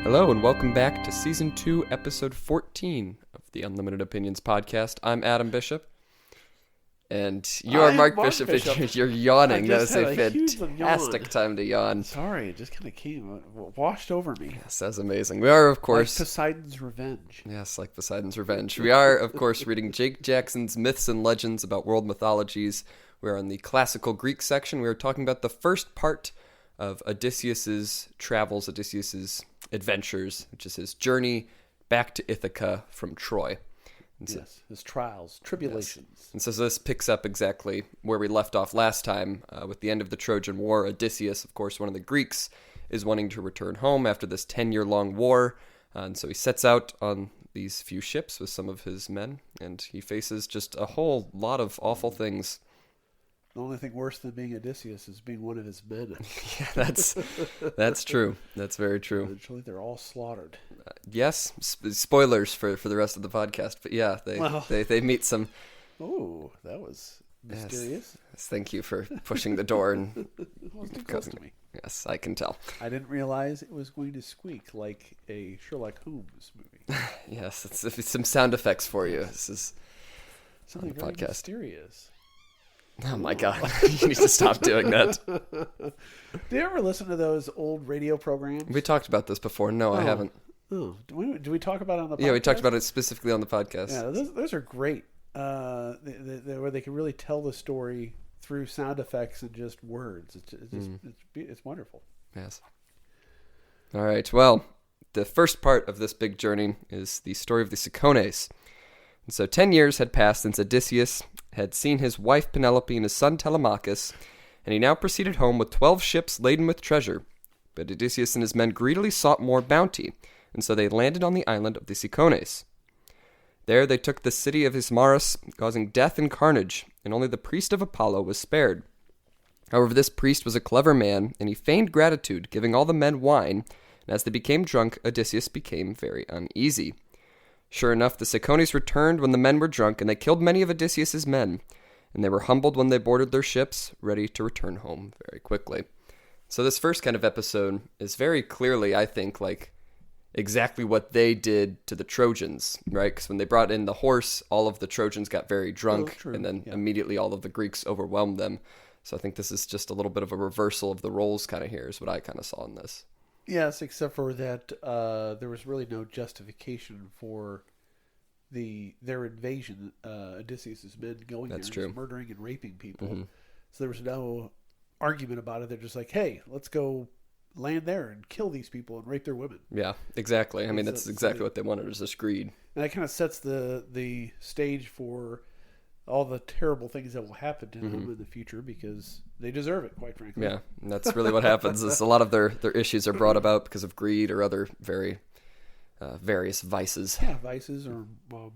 Hello and welcome back to Season 2, Episode 14 of the Unlimited Opinions podcast. I'm Adam Bishop. And you're Mark Bishop. You're yawning. That was a fantastic time to yawn. Sorry, it just kind of came, washed over me. Yes, that's amazing. We are, of course... Like Poseidon's Revenge. Yes, like Poseidon's Revenge. We are, of course, reading Jake Jackson's Myths and Legends about world mythologies. We're on the classical Greek section. We are talking about the first part of Odysseus's travels, Odysseus's adventures, which is his journey back to Ithaca from Troy. And yes, his trials, tribulations. Yes. And so this picks up exactly where we left off last time with the end of the Trojan War. Odysseus, of course, one of the Greeks, is wanting to return home after this 10-year-long war. And so he sets out on these few ships with some of his men, and he faces just a whole lot of awful things. The only thing worse than being Odysseus is being one of his men. Yeah, that's true. That's very true. Eventually, they're all slaughtered. Yes, spoilers for the rest of the podcast, but yeah, they meet some. Oh, that was mysterious. Yes, thank you for pushing the door and was too close to me. Yes, I can tell. I didn't realize it was going to squeak like a Sherlock Holmes movie. Yes, it's some sound effects for you. This is something very mysterious. Oh my God, you need to stop doing that. Do you ever listen to those old radio programs? We talked about this before. No, I haven't. Oh, do we talk about it on the podcast? Yeah, we talked about it specifically on the podcast. Yeah, those are great. Where they can really tell the story through sound effects and just words. It's wonderful. Yes. All right. Well, the first part of this big journey is the story of the Cicones. And so 10 years had passed since Odysseus had seen his wife Penelope and his son Telemachus, and he now proceeded home with 12 ships laden with treasure. But Odysseus and his men greedily sought more bounty, and so they landed on the island of the Cicones. There they took the city of Ismarus, causing death and carnage, and only the priest of Apollo was spared. However, this priest was a clever man, and he feigned gratitude, giving all the men wine, and as they became drunk, Odysseus became very uneasy. Sure enough, the Cicones returned when the men were drunk, and they killed many of Odysseus's men, and they were humbled when they boarded their ships, ready to return home very quickly. So this first kind of episode is very clearly, I think, like exactly what they did to the Trojans, right? Because when they brought in the horse, all of the Trojans got very drunk, and then immediately all of the Greeks overwhelmed them. So I think this is just a little bit of a reversal of the roles kind of here is what I kind of saw in this. Yes, except for that there was really no justification for their invasion, Odysseus' men going That's there true. And murdering and raping people. Mm-hmm. So there was no argument about it. They're just like, hey, let's go land there and kill these people and rape their women. Yeah, exactly. I mean, that's exactly what they wanted, is just greed. And that kind of sets the stage for all the terrible things that will happen to them in the future because they deserve it, quite frankly. Yeah, and that's really what happens is a lot of their issues are brought about because of greed or other very various vices. Yeah, vices or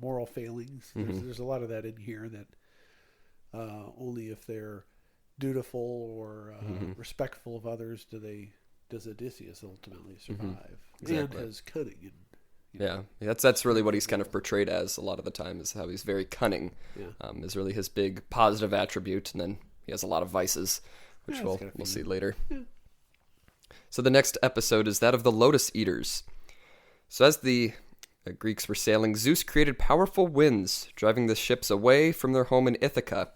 moral failings. There's a lot of that in here that only if they're dutiful or respectful of others does Odysseus ultimately survive. Exactly. And his cunning and yeah, that's really what he's kind of portrayed as a lot of the time, is how he's very cunning. Yeah. Is really his big positive attribute, and then he has a lot of vices, which we'll see later. Yeah. So the next episode is that of the Lotus Eaters. So as the Greeks were sailing, Zeus created powerful winds, driving the ships away from their home in Ithaca.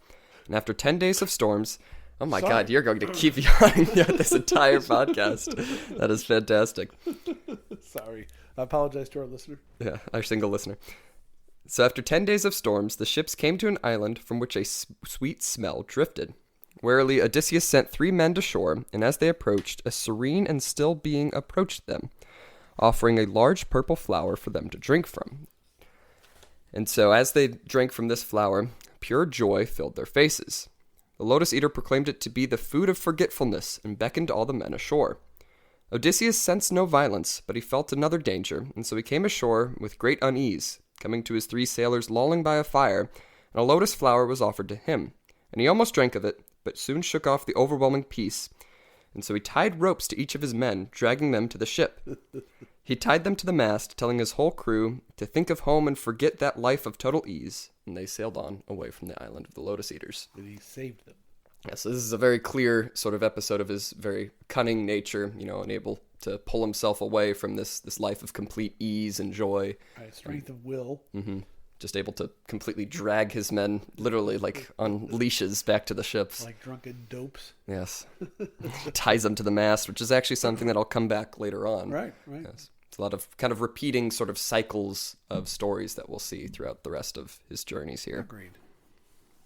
And after 10 days of storms, oh my God, you're going to keep yawning throughout this entire podcast. That is fantastic. Sorry. I apologize to our listener. Yeah, our single listener. So after 10 days of storms, the ships came to an island from which a sweet smell drifted. Warily, Odysseus sent 3 men to shore, and as they approached, a serene and still being approached them, offering a large purple flower for them to drink from. And so as they drank from this flower, pure joy filled their faces. The Lotus Eater proclaimed it to be the food of forgetfulness and beckoned all the men ashore. Odysseus sensed no violence, but he felt another danger, and so he came ashore with great unease, coming to his 3 sailors lolling by a fire, and a lotus flower was offered to him, and he almost drank of it, but soon shook off the overwhelming peace, and so he tied ropes to each of his men, dragging them to the ship. He tied them to the mast, telling his whole crew to think of home and forget that life of total ease, and they sailed on away from the island of the Lotus Eaters. And he saved them. Yeah, so this is a very clear sort of episode of his very cunning nature, and able to pull himself away from this life of complete ease and joy. Right, strength of will. Mm-hmm. Just able to completely drag his men, literally like on leashes, back to the ships. Like drunken dopes. Yes. Ties them to the mast, which is actually something that'll come back later on. Right. Yes. It's a lot of kind of repeating sort of cycles of stories that we'll see throughout the rest of his journeys here. Agreed.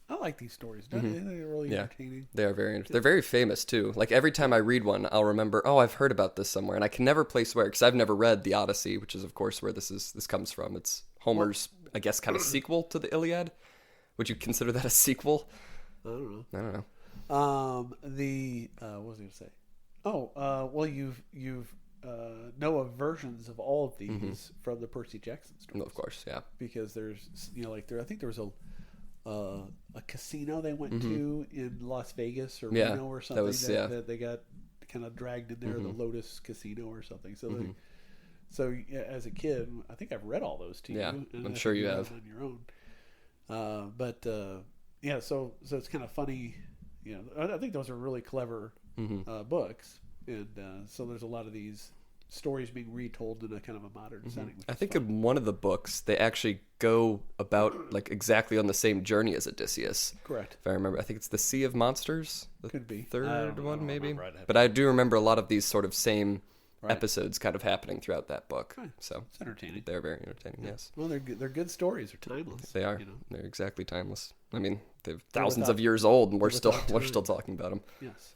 I like these stories. They're really entertaining. They are they're very famous too. Like every time I read one, I'll remember, oh, I've heard about this somewhere, and I can never place where, because I've never read the Odyssey, which is of course where this comes from. It's Homer's, I guess, kind of sequel to the Iliad. Would you consider that a sequel? I don't I don't know. know. What was I going to say? Oh, well, you've know of versions of all of these from the Percy Jackson stories. Of course, yeah. Because there's, I think there was a casino they went to in Las Vegas or Reno or something that they got kind of dragged in there, the Lotus Casino or something. So so as a kid, I think I've read all those to you. Yeah, and I'm sure you have on your own. So it's kind of funny. I think those are really clever books, and so there's a lot of these stories being retold in a kind of a modern setting. I think in one of the books they actually go about like exactly on the same journey as Odysseus. Correct. If I remember, I think it's the Sea of Monsters. Could be third one maybe. Right. But I do remember a lot of these sort of same episodes kind of happening throughout that book. Right. So it's entertaining. They're very entertaining. Yes. Well, they're good stories. They're timeless. They are. They're exactly timeless. I mean, they're thousands of years old, and we're still talking about them. Yes.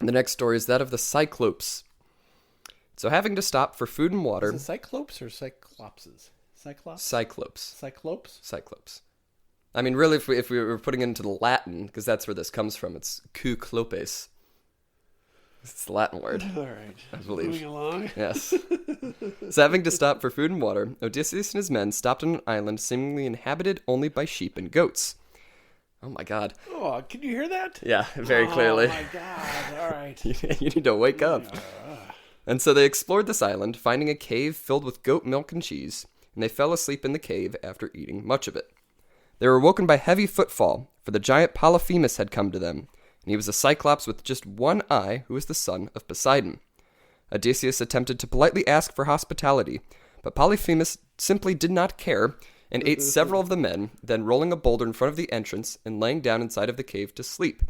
And the next story is that of the Cyclopes. So having to stop for food and water. Is it Cyclopes or Cyclopses? Cyclops? Cyclopes. I mean, really, if we were putting it into the Latin, because that's where this comes from, it's Cyclopes. It's the Latin word. All right. I believe. Moving along. Yes. So having to stop for food and water, Odysseus and his men stopped on an island seemingly inhabited only by sheep and goats. Oh my God. Oh, can you hear that? Yeah, very clearly. Oh my God. All right. You need to wake up. And so they explored this island, finding a cave filled with goat milk and cheese, and they fell asleep in the cave after eating much of it. They were woken by heavy footfall, for the giant Polyphemus had come to them, and he was a cyclops with just one eye who was the son of Poseidon. Odysseus attempted to politely ask for hospitality, but Polyphemus simply did not care, and ate several of the men, then rolling a boulder in front of the entrance and laying down inside of the cave to sleep,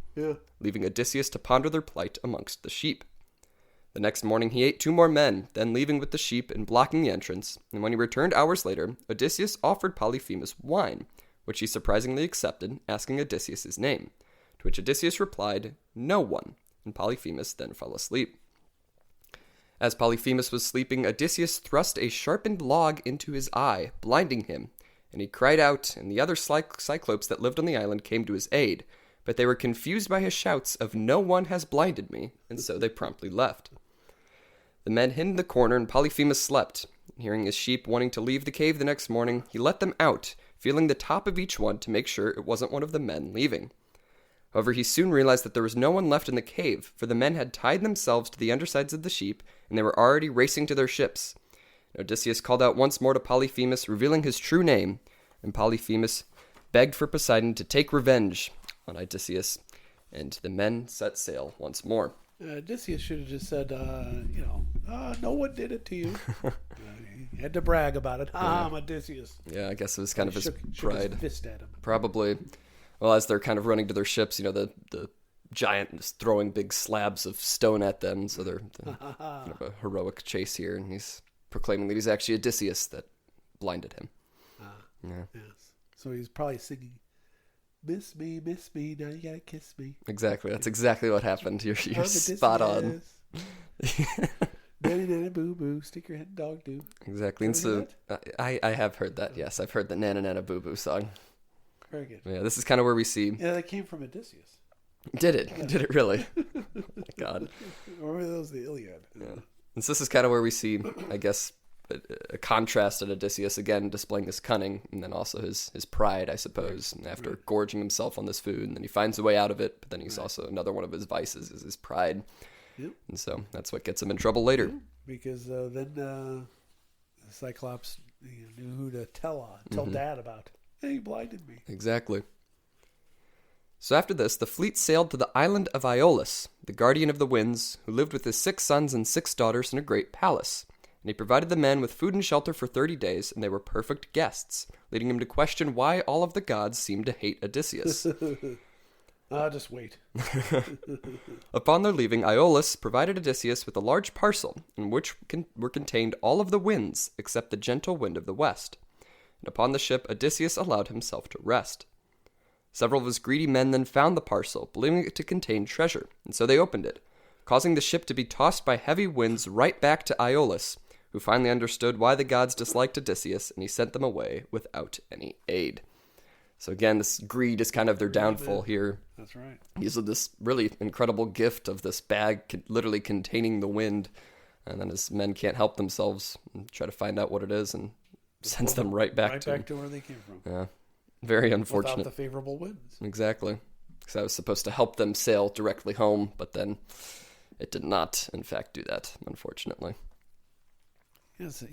leaving Odysseus to ponder their plight amongst the sheep. The next morning he ate 2 more men, then leaving with the sheep and blocking the entrance, and when he returned hours later, Odysseus offered Polyphemus wine, which he surprisingly accepted, asking Odysseus his name, to which Odysseus replied, "No one," and Polyphemus then fell asleep. As Polyphemus was sleeping, Odysseus thrust a sharpened log into his eye, blinding him, and he cried out, and the other cyclopes that lived on the island came to his aid, but they were confused by his shouts of "No one has blinded me," and so they promptly left. The men hid in the corner, and Polyphemus slept. Hearing his sheep wanting to leave the cave the next morning, he let them out, feeling the top of each one to make sure it wasn't one of the men leaving. However, he soon realized that there was no one left in the cave, for the men had tied themselves to the undersides of the sheep, and they were already racing to their ships. Odysseus called out once more to Polyphemus, revealing his true name, and Polyphemus begged for Poseidon to take revenge on Odysseus, and the men set sail once more. Odysseus should have just said, no one did it to you. He had to brag about it. I'm Odysseus. Yeah, I guess it was kind of his shook pride. His fist at him. Probably. Well, as they're kind of running to their ships, the giant is throwing big slabs of stone at them, so they're kind of a heroic chase here, and he's proclaiming that he's actually Odysseus that blinded him. Yes. So he's probably singing, miss me, now you gotta kiss me. Exactly. That's exactly what happened. You're spot on. Nanny, nanny, boo, boo, stick your head in dog do. Exactly. And so I have heard that, yes. I've heard the Nana Nana Boo Boo song. Very good. Yeah, this is kind of where we see... Yeah, that came from Odysseus. Did it? Yeah. Did it really? Oh my God. Or that was the Iliad. Yeah. And so this is kind of where we see, I guess, a contrast in Odysseus, again, displaying his cunning, and then also his pride, I suppose, and after gorging himself on this food, and then he finds a way out of it, but then he's also, another one of his vices is his pride. Yep. And so that's what gets him in trouble later. Because then Cyclops knew who to tell Dad about. Hey, he blinded me. Exactly. So after this, the fleet sailed to the island of Aeolus, the guardian of the winds, who lived with his 6 sons and 6 daughters in a great palace. And he provided the men with food and shelter for 30 days, and they were perfect guests, leading him to question why all of the gods seemed to hate Odysseus. Just wait. Upon their leaving, Aeolus provided Odysseus with a large parcel, in which were contained all of the winds, except the gentle wind of the west. And upon the ship, Odysseus allowed himself to rest. Several of his greedy men then found the parcel, believing it to contain treasure, and so they opened it, causing the ship to be tossed by heavy winds right back to Aeolus, who finally understood why the gods disliked Odysseus, and he sent them away without any aid. So again, this greed is kind of their downfall here. That's right. He's this really incredible gift of this bag literally containing the wind, and then his men can't help themselves and try to find out what it is, and sends them right back to where they came from. Yeah, very unfortunate. Without the favorable winds. Exactly. Because I was supposed to help them sail directly home, but then it did not, in fact, do that, unfortunately. Yes,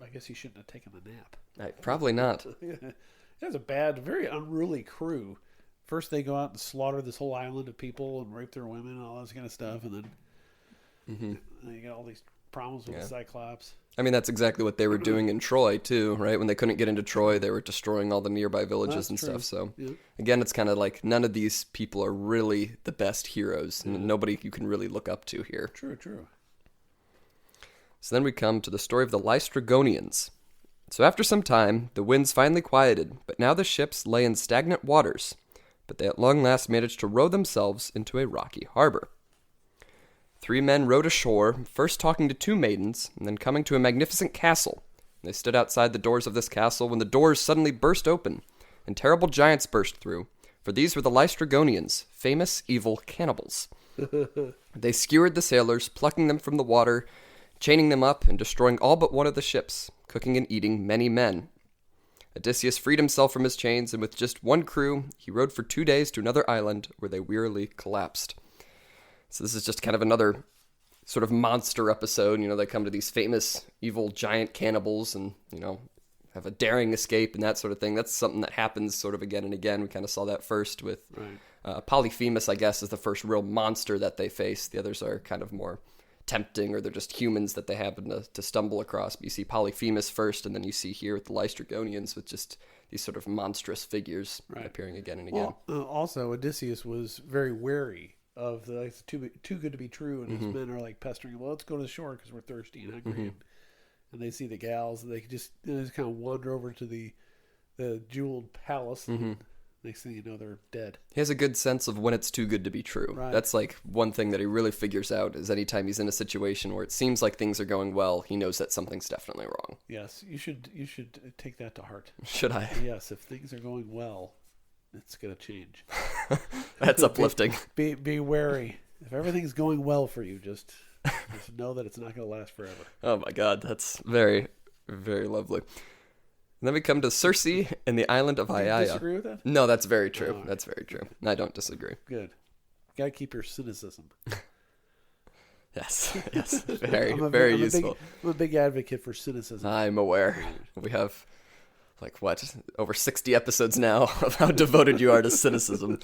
I guess he shouldn't have taken the nap. Probably not. It was a bad, very unruly crew. First they go out and slaughter this whole island of people and rape their women and all this kind of stuff, and then you get all these problems with the Cyclops. I mean, that's exactly what they were doing in Troy, too, right? When they couldn't get into Troy, they were destroying all the nearby villages and stuff. So, again, it's kind of like none of these people are really the best heroes. Yeah. Nobody you can really look up to here. True. So then we come to the story of the Lystragonians. So after some time, the winds finally quieted, but now the ships lay in stagnant waters. But they at long last managed to row themselves into a rocky harbor. 3 men rowed ashore, first talking to 2 maidens, and then coming to a magnificent castle. They stood outside the doors of this castle when the doors suddenly burst open, and terrible giants burst through, for these were the Lystragonians, famous evil cannibals. They skewered the sailors, plucking them from the water, chaining them up, and destroying all but one of the ships, cooking and eating many men. Odysseus freed himself from his chains, and with just 1 crew, he rowed for 2 days to another island, where they wearily collapsed. So this is just kind of another sort of monster episode. They come to these famous evil giant cannibals and, have a daring escape and that sort of thing. That's something that happens sort of again and again. We kind of saw that first with Polyphemus, I guess, is the first real monster that they face. The others are kind of more tempting, or they're just humans that they happen to stumble across. But you see Polyphemus first, and then you see here with the Lystragonians with just these sort of monstrous figures appearing again and again. Well, also, Odysseus was very wary of it's too good to be true, and his men are like pestering him. Well, let's go to the shore because we're thirsty and hungry, and they see the gals, and they just kind of wander over to the jeweled palace. And next thing you know, they're dead. He has a good sense of when it's too good to be true. Right. That's like one thing that he really figures out is anytime he's in a situation where it seems like things are going well, he knows that something's definitely wrong. Yes, you should take that to heart. Should I? Yes, if things are going well, it's going to change. That's uplifting. Be wary. If everything's going well for you, just know that it's not going to last forever. Oh my God, that's very, very lovely. And then we come to Circe and the island of Aiaia. Do you disagree with that? No, that's very true. Right. That's very true. I don't disagree. Good. You got to keep your cynicism. Yes. Very useful. I'm a big advocate for cynicism. I'm aware. We have over 60 episodes now of how devoted you are to cynicism.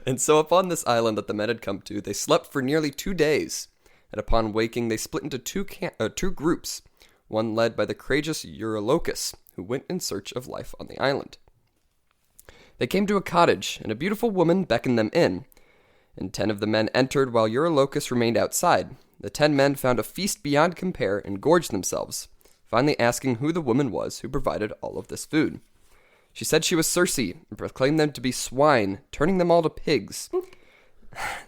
And so upon this island that the men had come to, they slept for nearly 2 days. And upon waking, they split into two groups, one led by the courageous Eurylochus, who went in search of life on the island. They came to a cottage, and a beautiful woman beckoned them in. And 10 of the men entered while Eurylochus remained outside. The 10 men found a feast beyond compare and gorged themselves, finally asking who the woman was who provided all of this food. She said she was Circe and proclaimed them to be swine, turning them all to pigs.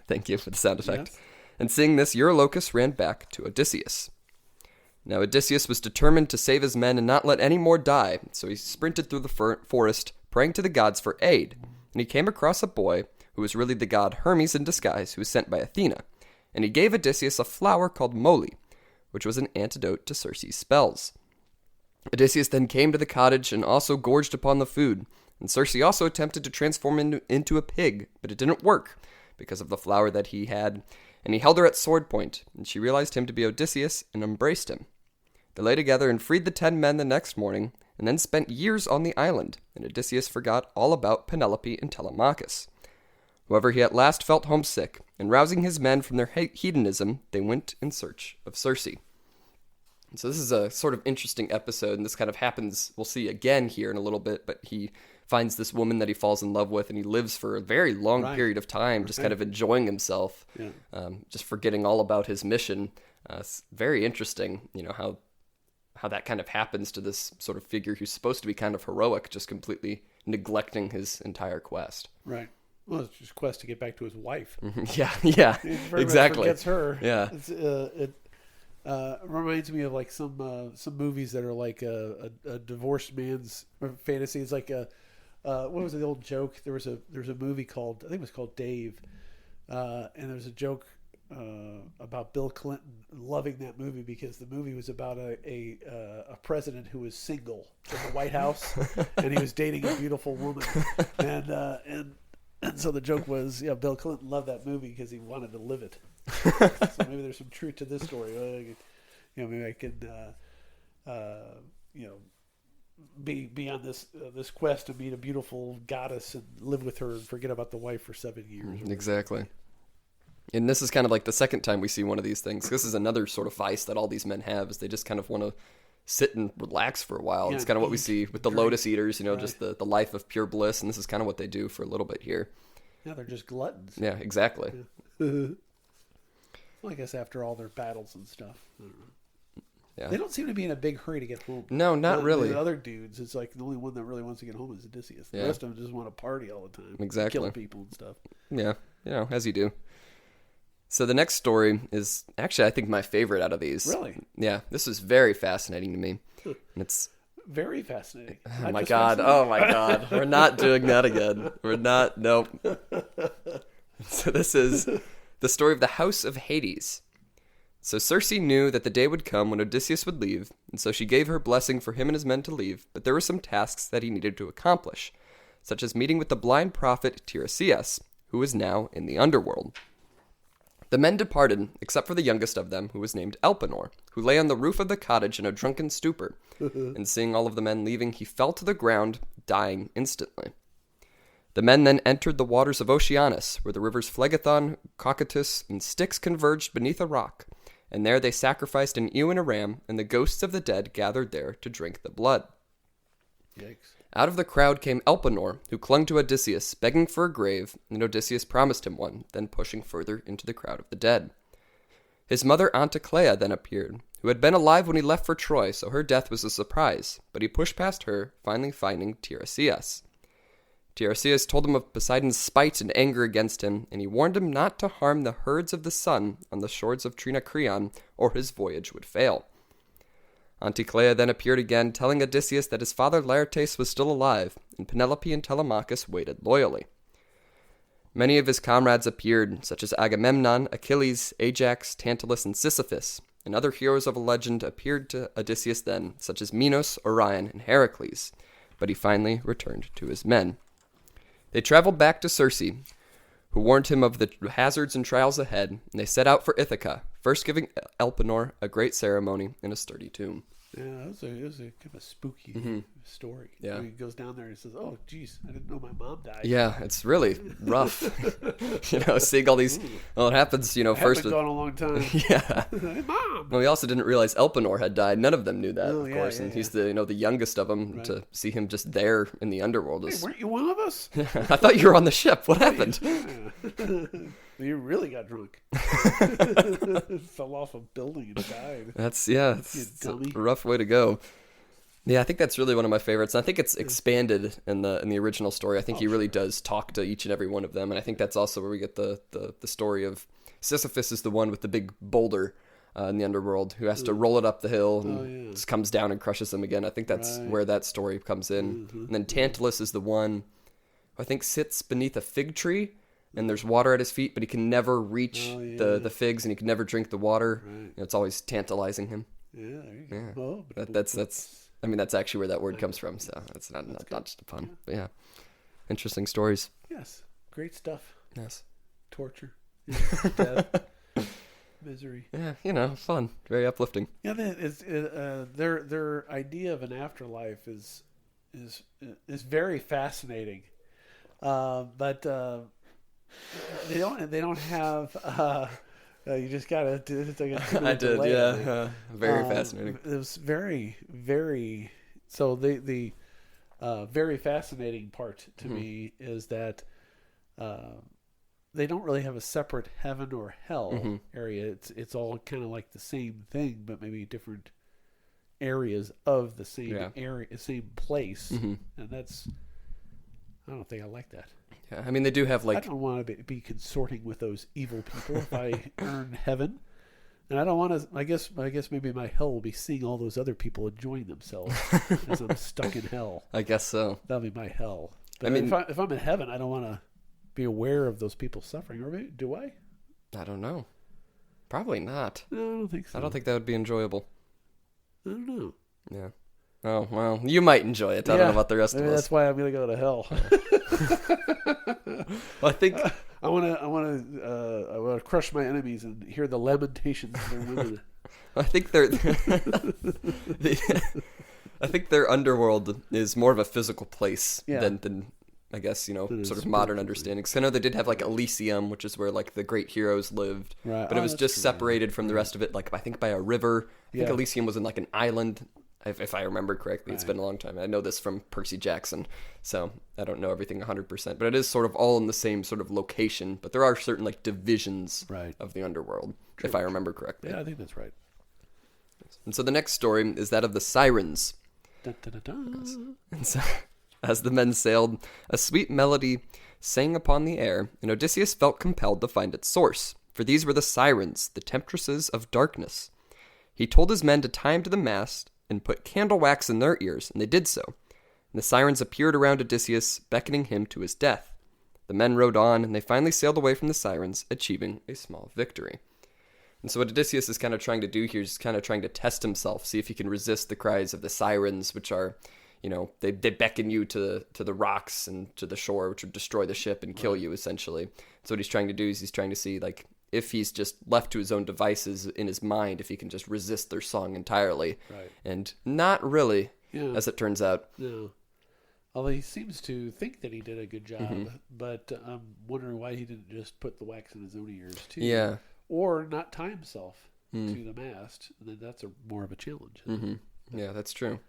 Thank you for the sound effect. Yes. And seeing this, Eurylochus ran back to Odysseus. Now Odysseus was determined to save his men and not let any more die, so he sprinted through the forest, praying to the gods for aid. And he came across a boy who was really the god Hermes in disguise, who was sent by Athena. And he gave Odysseus a flower called moly, which was an antidote to Circe's spells. Odysseus then came to the cottage and also gorged upon the food, and Circe also attempted to transform him into a pig, but it didn't work because of the flower that he had, and he held her at sword point, and she realized him to be Odysseus and embraced him. They lay together and freed the 10 men the next morning, and then spent years on the island, and Odysseus forgot all about Penelope and Telemachus. However, he at last felt homesick, and rousing his men from their hedonism, they went in search of Circe. And so this is a sort of interesting episode, and this kind of happens, we'll see again here in a little bit, but he finds this woman that he falls in love with, and he lives for a very long period of time, just kind of enjoying himself, just forgetting all about his mission. It's very interesting, how that kind of happens to this sort of figure who's supposed to be kind of heroic, just completely neglecting his entire quest. Right. Well, it's just a quest to get back to his wife. Yeah, He exactly. Forgets her. Yeah. It reminds me of like some movies that are like a divorced man's fantasy. It's like what was the old joke? There was a movie called, I think it was called Dave, and there was a joke about Bill Clinton loving that movie because the movie was about a president who was single in the White House and he was dating a beautiful woman, and so the joke was, Bill Clinton loved that movie because he wanted to live it. So maybe there's some truth to this story. Maybe I could be on this quest to meet a beautiful goddess and live with her and forget about the wife for 7 years. Exactly. And this is kind of like the second time we see one of these things. This is another sort of vice that all these men have, is they just kind of want to sit and relax for a while. It's kind of what we see with the lotus eaters, just the life of pure bliss. And this is kind of what they do for a little bit here. Yeah, they're just gluttons. Yeah, exactly. Yeah. Well, I guess after all their battles and stuff. I don't know. Yeah. They don't seem to be in a big hurry to get home. No, not really. The other dudes, it's like the only one that really wants to get home is Odysseus. The rest of them just want to party all the time. Exactly. Kill people and stuff. Yeah, as you do. So the next story is actually, I think, my favorite out of these. Really? Yeah, this is very fascinating to me. And it's very fascinating. Oh my God. We're not doing that again. Nope. So this is the story of the House of Hades. So Circe knew that the day would come when Odysseus would leave, and so she gave her blessing for him and his men to leave, but there were some tasks that he needed to accomplish, such as meeting with the blind prophet Tiresias, who was now in the underworld. The men departed, except for the youngest of them, who was named Elpenor, who lay on the roof of the cottage in a drunken stupor, and seeing all of the men leaving, he fell to the ground, dying instantly. The men then entered the waters of Oceanus, where the rivers Phlegethon, Cocytus, and Styx converged beneath a rock, and there they sacrificed an ewe and a ram, and the ghosts of the dead gathered there to drink the blood. Yikes. Out of the crowd came Elpenor, who clung to Odysseus, begging for a grave, and Odysseus promised him one, then pushing further into the crowd of the dead. His mother Anticlea then appeared, who had been alive when he left for Troy, so her death was a surprise, but he pushed past her, finally finding Tiresias. Tiresias told him of Poseidon's spite and anger against him, and he warned him not to harm the herds of the sun on the shores of Trinacreon, or his voyage would fail. Anticlea then appeared again, telling Odysseus that his father Laertes was still alive, and Penelope and Telemachus waited loyally. Many of his comrades appeared, such as Agamemnon, Achilles, Ajax, Tantalus, and Sisyphus, and other heroes of a legend appeared to Odysseus then, such as Minos, Orion, and Heracles, but he finally returned to his men. They traveled back to Circe, who warned him of the hazards and trials ahead, and they set out for Ithaca, first giving Elpenor a great ceremony in a sturdy tomb. Yeah, it was a kind of spooky story. Yeah. He goes down there and says, "Oh, geez, I didn't know my mom died." Yeah, it's really rough. Seeing all these. Well, it happens, first. It's gone a long time. Yeah. Hey, Mom. Well, we also didn't realize Elpenor had died. None of them knew that, of yeah, course. yeah, And he's the youngest of them. Right. To see him just there in the underworld is. Hey, weren't you one of us? I thought you were on the ship. What happened? You really got drunk. Fell off a building and died. It's a rough way to go. Yeah, I think that's really one of my favorites. And I think it's expanded in the original story. I think he really does talk to each and every one of them. And I think that's also where we get the story of Sisyphus is the one with the big boulder in the underworld who has to roll it up the hill and just comes down and crushes them again. I think that's where that story comes in. And then Tantalus is the one who I think sits beneath a fig tree. And there's water at his feet, but he can never reach the figs, and he can never drink the water. Right. It's always tantalizing him. Yeah, there you go. Oh, that's actually where that word comes from. So that's not just a pun, but yeah, interesting stories. Yes, great stuff. Yes, torture. misery. Yeah, fun, very uplifting. Yeah, their idea of an afterlife is very fascinating, but they don't have. You just gotta do it. I did, yeah. Very fascinating. It was very, very. So the very fascinating part to me is that they don't really have a separate heaven or hell area. It's all kind of like the same thing, but maybe different areas of the same area, same place, and that's. I don't think I like that. Yeah, I mean they do have like. I don't want to be consorting with those evil people if I earn heaven, and I don't want to. I guess maybe my hell will be seeing all those other people enjoying themselves as I'm stuck in hell. I guess so. That'll be my hell. But I mean, if I'm in heaven, I don't want to be aware of those people suffering. Or maybe, do I? I don't know. Probably not. No, I don't think so. I don't think that would be enjoyable. I don't know. Yeah. Oh, well, you might enjoy it. I don't know about the rest of us. That's why I'm going to go to hell. Well, I think I want to crush my enemies and hear the lamentations of their women. I think I think their underworld is more of a physical place than I guess, sort of modern understanding. Because I know they did have like Elysium, which is where like the great heroes lived, right. But it was just separated from the rest of it. Like I think by a river. I think Elysium was in like an island. If I remember correctly, it's been a long time. I know this from Percy Jackson, so I don't know everything 100%. But it is sort of all in the same sort of location. But there are certain like divisions of the underworld, if I remember correctly. Yeah, I think that's right. And so the next story is that of the Sirens. Dun, dun, dun, dun. And so, as the men sailed, a sweet melody sang upon the air, and Odysseus felt compelled to find its source. For these were the Sirens, the temptresses of darkness. He told his men to tie him to the mast and put candle wax in their ears, and they did so. And the Sirens appeared around Odysseus, beckoning him to his death. The men rowed on, and they finally sailed away from the Sirens, achieving a small victory. And so what Odysseus is kind of trying to do here is kind of trying to test himself, see if he can resist the cries of the Sirens, which are, they beckon you to the rocks and to the shore, which would destroy the ship and kill you, essentially. So what he's trying to do is he's trying to see, like, if he's just left to his own devices in his mind, if he can just resist their song entirely. Right. And not really, as it turns out. No. Although he seems to think that he did a good job, but I'm wondering why he didn't just put the wax in his own ears, too. Yeah. Or not tie himself to the mast. And then that's more of a challenge. Mm-hmm. Yeah, that's true.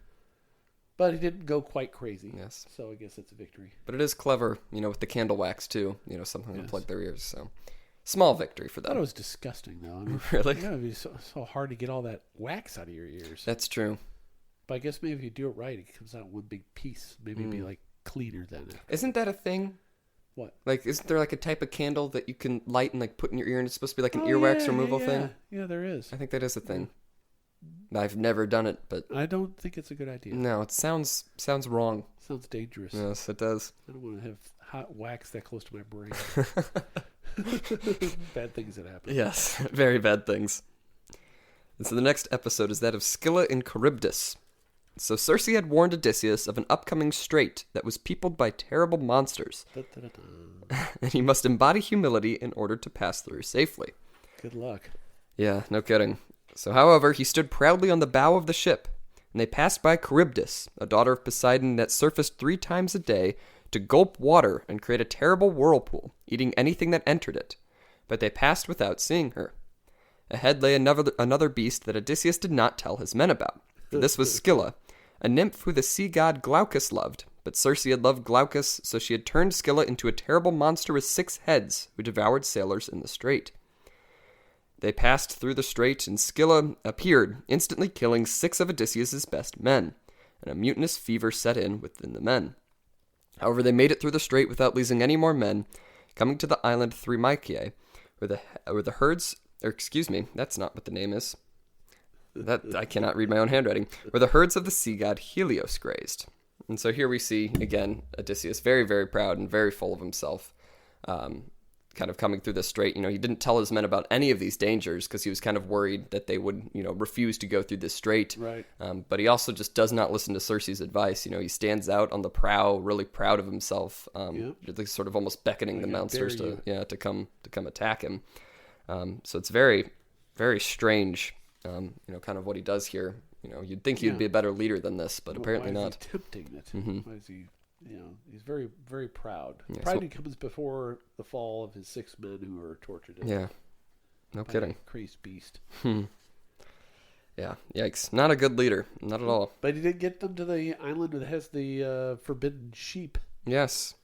But he didn't go quite crazy. Yes. So I guess it's a victory. But it is clever, with the candle wax, too. Something to plug their ears, so... Small victory for them. I thought it was disgusting, though. I mean, really? Yeah, it'd be so hard to get all that wax out of your ears. That's true. But I guess maybe if you do it right, it comes out in one big piece. Maybe it'd be like cleaner then. Isn't that a thing? What? Like, isn't there like a type of candle that you can light and like put in your ear, and it's supposed to be like an earwax removal thing? Yeah, there is. I think that is a thing. I've never done it, but I don't think it's a good idea. No, it sounds wrong. Sounds dangerous. Yes, it does. I don't want to have hot wax that close to my brain. Bad things that happen. Yes, very bad things. And so the next episode is that of Scylla and Charybdis. So Circe had warned Odysseus of an upcoming strait that was peopled by terrible monsters, and he must embody humility in order to pass through safely. Good luck. Yeah, no kidding. So, however, he stood proudly on the bow of the ship, and they passed by Charybdis, a daughter of Poseidon that surfaced 3 times a day to gulp water and create a terrible whirlpool, eating anything that entered it. But they passed without seeing her. Ahead lay another beast that Odysseus did not tell his men about. For this was Scylla, a nymph who the sea god Glaucus loved. But Circe had loved Glaucus, so she had turned Scylla into a terrible monster with 6 heads, who devoured sailors in the strait. They passed through the strait, and Scylla appeared, instantly killing 6 of Odysseus's best men, and a mutinous fever set in within the men. However, they made it through the strait without losing any more men, coming to the island Thrymachia, where the herds, or excuse me, that's not what the name is. That I cannot read my own handwriting. Where the herds of the sea god Helios grazed. And so here we see, again, Odysseus very, very proud and very full of himself, kind of coming through the strait. He didn't tell his men about any of these dangers because he was kind of worried that they would, refuse to go through this strait. Right. But he also just does not listen to Circe's advice. He stands out on the prow, really proud of himself, sort of almost beckoning the monsters to come attack him. So it's very, very strange, kind of what he does here. You'd think he'd be a better leader than this, but apparently why not. Is he tempting it? Why is he? He's very, very proud. Yeah, Pride comes before the fall of his 6 men who were tortured. Yeah, no kidding. Crazy beast. Yeah, yikes. Not a good leader. Not at all. But he did get them to the island that has the forbidden sheep. Yes.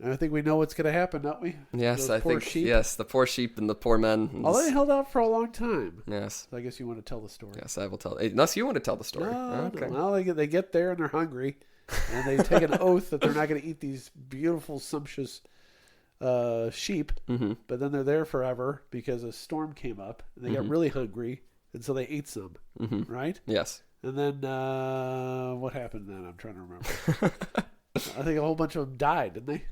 And I think we know what's going to happen, don't we? Yes, Those I think. sheep. Yes, the poor sheep and the poor men. Oh, they held out for a long time. Yes. So I guess you want to tell the story. Yes, I will tell. Unless you want to tell the story. No, okay. no. Well, they get there and they're hungry. And they take an oath that they're not going to eat these beautiful, sumptuous sheep. Mm-hmm. But then they're there forever because a storm came up. And they got really hungry. And so they ate some. Mm-hmm. Right? Yes. And then what happened then? I'm trying to remember. I think a whole bunch of them died, didn't they?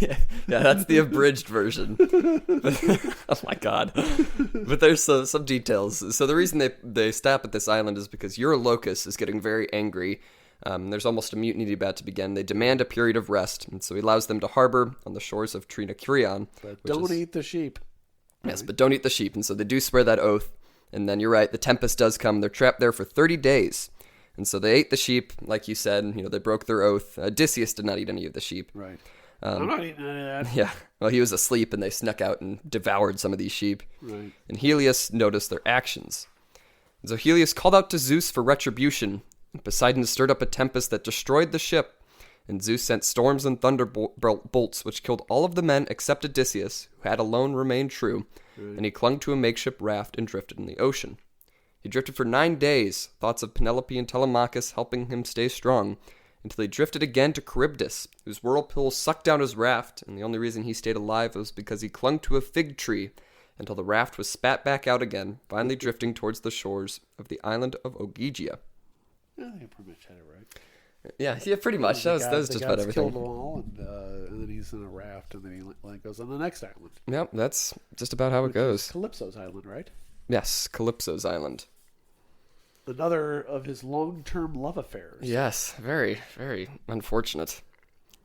Yeah, that's the abridged version. Oh my god. But there's some details. So the reason they stop at this island is because Eurylochus is getting very angry. There's almost a mutiny about to begin. They demand a period of rest, and so he allows them to harbor on the shores of Trinacurion. But don't eat the sheep. Yes, but don't eat the sheep. And so they do swear that oath. And then you're right, the tempest does come. They're trapped there for 30 days. And so they ate the sheep, like you said. They broke their oath. Odysseus did not eat any of the sheep. Right. I'm not eating any of that. Yeah. Well, he was asleep, and they snuck out and devoured some of these sheep. Right. And Helios noticed their actions. And so Helios called out to Zeus for retribution. And Poseidon stirred up a tempest that destroyed the ship. And Zeus sent storms and thunderbolts, which killed all of the men except Odysseus, who had alone remained true. Right. And he clung to a makeshift raft and drifted in the ocean. He drifted for 9 days, thoughts of Penelope and Telemachus helping him stay strong, until he drifted again to Charybdis, whose whirlpool sucked down his raft, and the only reason he stayed alive was because he clung to a fig tree, until the raft was spat back out again, finally drifting towards the shores of the island of Ogygia. I think I pretty much had it right. Yeah, pretty much. That was just about everything. Killed them all, and then he's in a raft, and then he goes on the next island. Yep, that's just about how it goes. Calypso's island, right? Yes, Calypso's island. Another of his long-term love affairs. Yes, very, very unfortunate.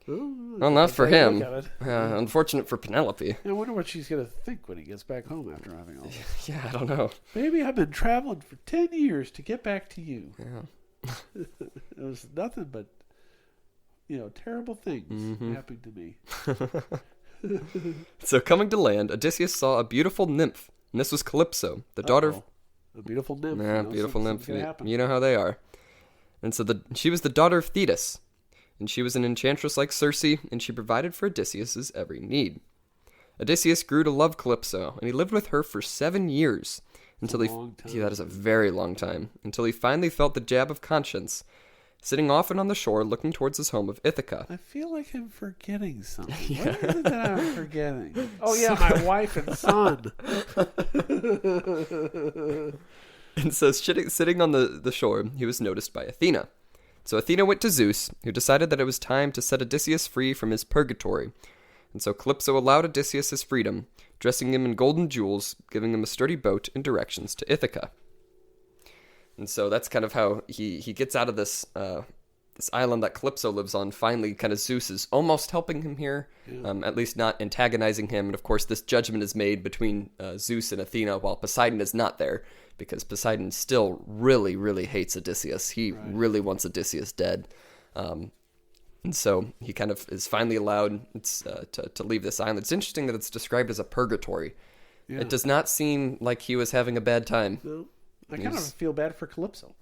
Ooh, well, not for him. Unfortunate for Penelope. I wonder what she's going to think when he gets back home after having all this. Yeah, I don't know. Baby, I've been traveling for 10 years to get back to you. Yeah. It was nothing but, terrible things happening to me. So coming to land, Odysseus saw a beautiful nymph, and this was Calypso, the daughter of... A beautiful nymph. Yeah, beautiful nymph. You know how they are. And so she was the daughter of Thetis, and she was an enchantress like Circe, and she provided for Odysseus's every need. Odysseus grew to love Calypso, and he lived with her for 7 years. Until that is a very long time. Until he finally felt the jab of conscience, sitting often on the shore looking towards his home of Ithaca. I feel like I'm forgetting something. Yeah. What is it that I'm forgetting? Oh, yeah, my wife and son. And so sitting on the shore, he was noticed by Athena. So Athena went to Zeus, who decided that it was time to set Odysseus free from his purgatory. And so Calypso allowed Odysseus his freedom, dressing him in golden jewels, giving him a sturdy boat and directions to Ithaca. And so that's kind of how he gets out of this island that Calypso lives on. Finally, kind of Zeus is almost helping him here, at least not antagonizing him. And of course, this judgment is made between Zeus and Athena, while Poseidon is not there, because Poseidon still really, really hates Odysseus. He really wants Odysseus dead. And so he kind of is finally allowed to leave this island. It's interesting that it's described as a purgatory. Yeah. It does not seem like he was having a bad time. No. I kind of feel bad for Calypso.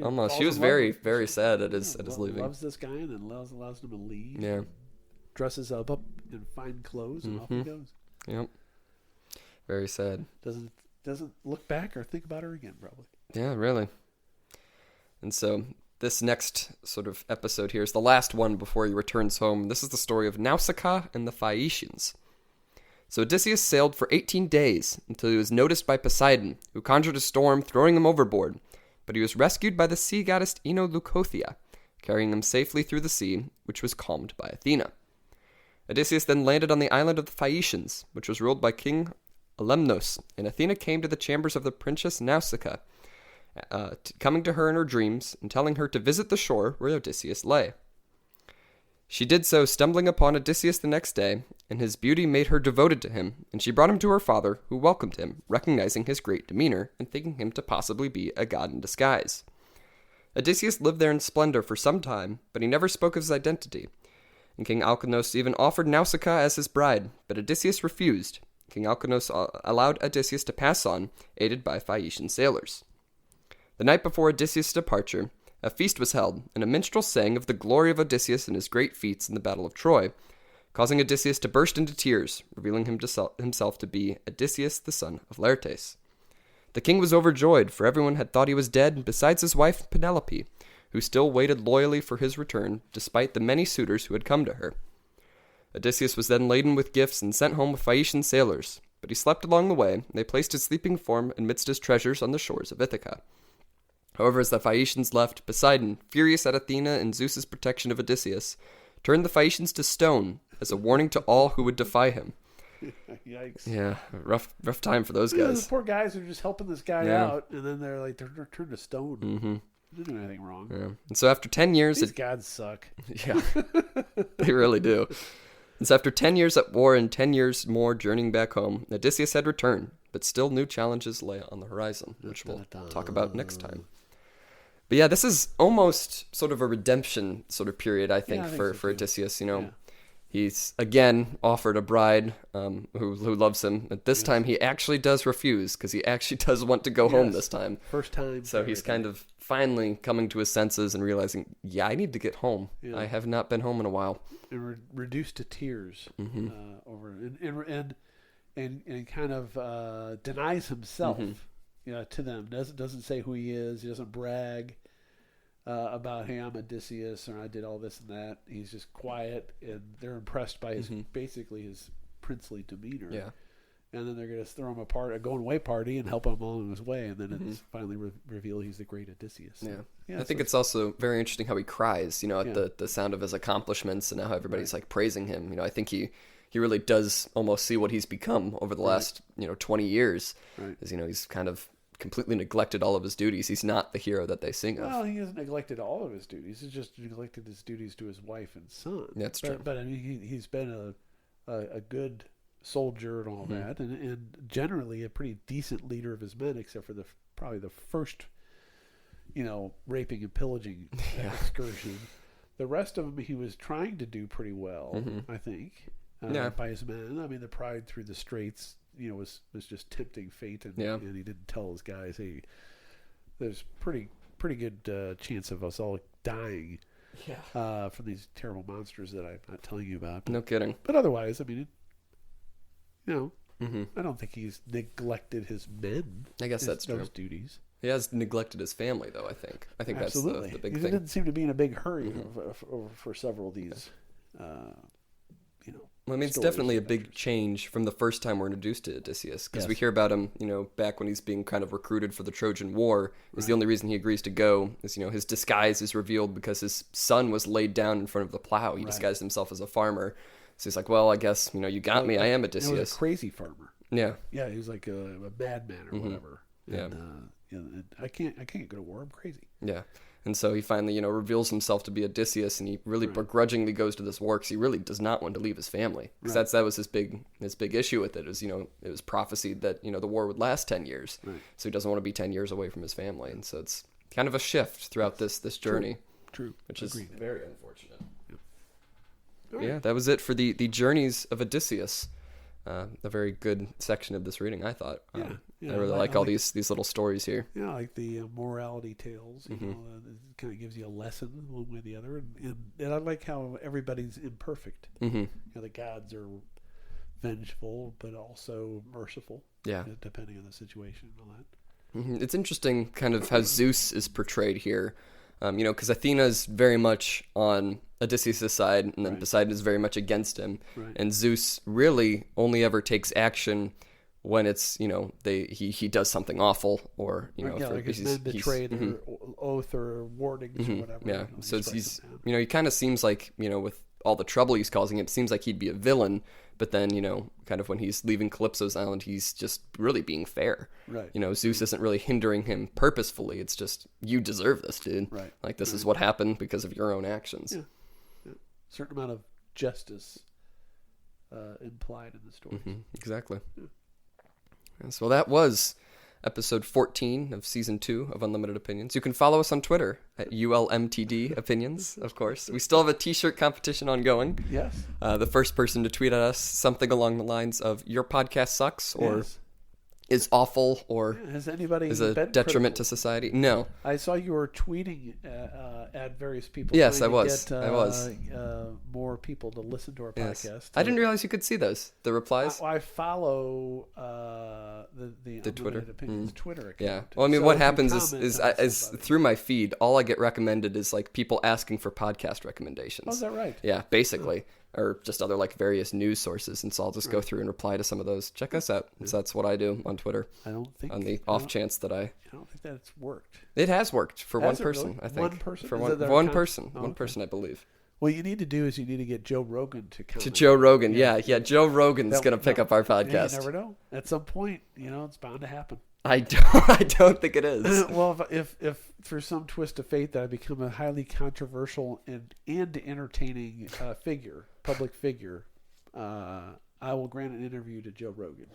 Almost. She was very, very sad at his leaving. Loves this guy and then allows him to leave. Yeah. Dresses up in fine clothes and off he goes. Yep. Very sad. Doesn't look back or think about her again, probably. Yeah, really. And so this next sort of episode here is the last one before he returns home. This is the story of Nausicaa and the Phaeacians. So Odysseus sailed for 18 days until he was noticed by Poseidon, who conjured a storm, throwing him overboard. But he was rescued by the sea goddess Leucothea, carrying him safely through the sea, which was calmed by Athena. Odysseus then landed on the island of the Phaeacians, which was ruled by King Alemnos, and Athena came to the chambers of the princess Nausicaa, coming to her in her dreams and telling her to visit the shore where Odysseus lay. She did so, stumbling upon Odysseus the next day, and his beauty made her devoted to him, and she brought him to her father, who welcomed him, recognizing his great demeanor, and thinking him to possibly be a god in disguise. Odysseus lived there in splendor for some time, but he never spoke of his identity, and King Alkinoos even offered Nausicaa as his bride, but Odysseus refused. King Alkinoos allowed Odysseus to pass on, aided by Phaeacian sailors. The night before Odysseus' departure, a feast was held, and a minstrel sang of the glory of Odysseus and his great feats in the Battle of Troy, causing Odysseus to burst into tears, revealing himself to be Odysseus, the son of Laertes. The king was overjoyed, for everyone had thought he was dead, besides his wife Penelope, who still waited loyally for his return, despite the many suitors who had come to her. Odysseus was then laden with gifts and sent home with Phaeacian sailors, but he slept along the way, and they placed his sleeping form amidst his treasures on the shores of Ithaca. However, as the Phaeacians left, Poseidon, furious at Athena and Zeus's protection of Odysseus, turned the Phaeacians to stone as a warning to all who would defy him. Yikes. Yeah, rough time for those Yeah, guys. those poor guys are just helping this guy out, and then they're turned to stone. Mm-hmm. They didn't do anything wrong. Yeah. And so after 10 years... These gods suck. Yeah, they really do. And so after 10 years at war and 10 years more journeying back home, Odysseus had returned, but still new challenges lay on the horizon, which we'll talk about next time. But yeah, this is almost sort of a redemption sort of period, I think for Odysseus. You know, he's again offered a bride who loves him. But this time he actually does refuse, because he actually does want to go home this time. First time. So he's kind of finally coming to his senses and realizing, I need to get home. Yeah. I have not been home in a while. And reduced to tears over and kind of denies himself. To them. Doesn't say who he is. He doesn't brag about, hey, I'm Odysseus, or I did all this and that. He's just quiet, and they're impressed by his basically his princely demeanor. Yeah. And then they're going to throw him a going away party and help him along his way, and then it's finally revealed he's the great Odysseus. So, I think it's also very interesting how he cries, at the sound of his accomplishments and how everybody's like praising him. I think he really does almost see what he's become over the last 20 years. Right. As he's kind of completely neglected all of his duties. He's not the hero that they sing of. Well, he hasn't neglected all of his duties. He's just neglected his duties to his wife and son. That's true. But I mean, he's been a good soldier and all that, and generally a pretty decent leader of his men, except for probably the first, raping and pillaging excursion. The rest of them he was trying to do pretty well, I think. By his men. I mean, the pride through the straits, was just tempting fate, and he didn't tell his guys, hey, there's pretty good chance of us all dying from these terrible monsters that I'm not telling you about. No kidding. But otherwise, I mean, I don't think he's neglected his men. I guess that's true. Those duties. He has neglected his family, though, I think. I think Absolutely. That's the big thing. He didn't seem to be in a big hurry for several of these, Well, I mean, it's definitely a big change from the first time we're introduced to Odysseus, because we hear about him, back when he's being kind of recruited for the Trojan War. Is the only reason he agrees to go is, his disguise is revealed because his son was laid down in front of the plow. He disguised himself as a farmer. So he's like, well, I guess, you got me. I am Odysseus. He was a crazy farmer. Yeah. Yeah, he was like a madman or whatever. And, I can't go to war. I'm crazy. Yeah. And so he finally, reveals himself to be Odysseus, and he really begrudgingly goes to this war because he really does not want to leave his family. Because that was his big issue with it. Is it was prophesied that the war would last 10 years, so he doesn't want to be 10 years away from his family, and so it's kind of a shift throughout this journey. True. Which is very unfortunate. Yeah, that was it for the journeys of Odysseus. A very good section of this reading, I thought. I really like all these little stories here. Yeah, like the morality tales. It kind of gives you a lesson one way or the other, and I like how everybody's imperfect. The gods are vengeful, but also merciful. Yeah, depending on the situation and all that. It's interesting, kind of how Zeus is portrayed here. Because Athena is very much on Odysseus' side, and then Poseidon is very much against him. And Zeus really only ever takes action when it's, he does something awful, or, like his men betray their oath or warnings or whatever. Yeah, so he's, he kind of seems like, with all the trouble he's causing, it seems like he'd be a villain, but then, kind of when he's leaving Calypso's island, he's just really being fair. Zeus isn't really hindering him purposefully. It's just, you deserve this, dude. Like, this is what happened because of your own actions. certain amount of justice implied in the stories. Exactly. Yeah. Yes, well, that was episode 14 of season 2 of Unlimited Opinions. You can follow us on Twitter at ULMTD Opinions, of course. We still have a t-shirt competition ongoing. Yes. The first person to tweet at us something along the lines of "Your podcast sucks" or Yes. "is awful" or Has anybody "is a been detriment critical? to society." No. I saw you were tweeting at various people. Yes, trying I was. To get, I was. More people to listen to our Yes. podcast. I didn't realize you could see those. The replies. I follow the Twitter? Unlimited Opinions Twitter account. Yeah. Well, I mean, So what if you happens comment is on is somebody- through my feed, all I get recommended is like people asking for podcast recommendations. Oh, is that right? Yeah, basically. Or just other like various news sources. And so I'll just go through and reply to some of those. Check us out. So that's what I do on Twitter. I don't think On the off chance that I don't think that's worked. It has worked for Has one it person, really? I think. One person? For Is one, it their one account? person. Oh, One okay. person, I believe. What you need to do is you need to get Joe Rogan to come. To Joe Rogan. Yeah. Joe Rogan's That- going to pick no. up our Yeah, podcast. you never know. At some point, it's bound to happen. I don't think it is. Well, if through some twist of fate that I become a highly controversial and entertaining public figure, I will grant an interview to Joe Rogan.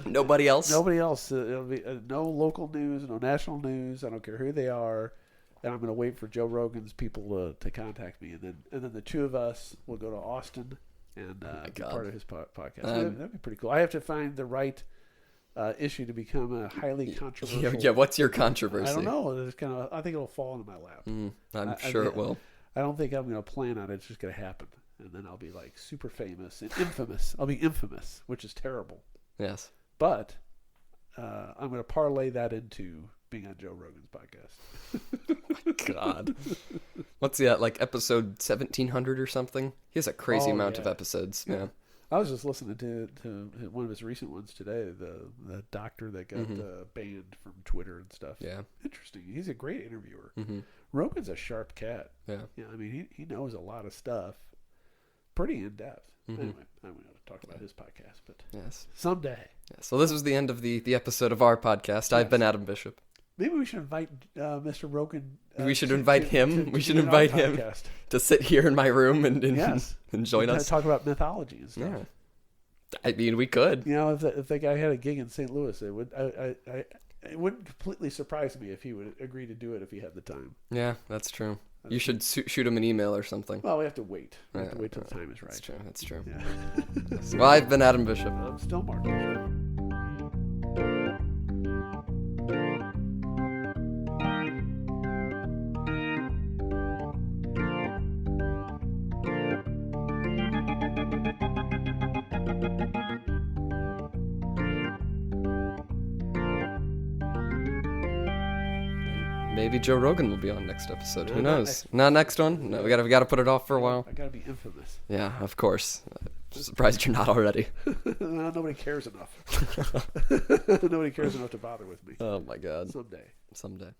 Nobody else? Nobody else. It'll be no local news, no national news. I don't care who they are, and I'm going to wait for Joe Rogan's people to contact me, and then the two of us will go to Austin and be God. part of his podcast. That'd be pretty cool. I have to find the right issue to become a highly controversial. Yeah, what's your controversy? I don't know. It's I think it'll fall into my lap. I'm sure it will. I don't think I'm going to plan on it. It's just going to happen, and then I'll be like super famous and infamous. I'll be infamous, which is terrible. Yes. But I'm going to parlay that into being on Joe Rogan's podcast. God. What's that, like episode 1700 or something? He has a crazy amount of yeah. episodes. Yeah. Yeah. I was just listening to one of his recent ones today, the doctor that got banned from Twitter and stuff. Yeah. Interesting. He's a great interviewer. Mm-hmm. Rogan's a sharp cat. Yeah. Yeah, I mean, he knows a lot of stuff. Pretty in-depth. Mm-hmm. Anyway, I'm going to talk about his podcast, but Yes. someday. Yeah. So this was the end of the episode of our podcast. I've been Adam Bishop. Maybe we should invite Mr. Rogan. We should invite him. We should be on our invite him podcast. to sit here in my room and Yes. and join us. Talk about mythology and stuff. Yeah. I mean, we could. If that guy had a gig in St. Louis, it wouldn't completely surprise me if he would agree to do it if he had the time. Yeah, that's true. You should shoot him an email or something. Well, we have to wait. We have Yeah, to wait till the time is right. That's true. That's true. Yeah. Well, I've been Adam Bishop. I'm still Mark. Maybe Joe Rogan will be on next episode. Who Not knows? next Not next one. No, we gotta put it off for a while. I gotta be infamous. Yeah, of course. I'm surprised you're not already. Nobody cares enough. Nobody cares enough to bother with me. Oh my God. Someday. Someday.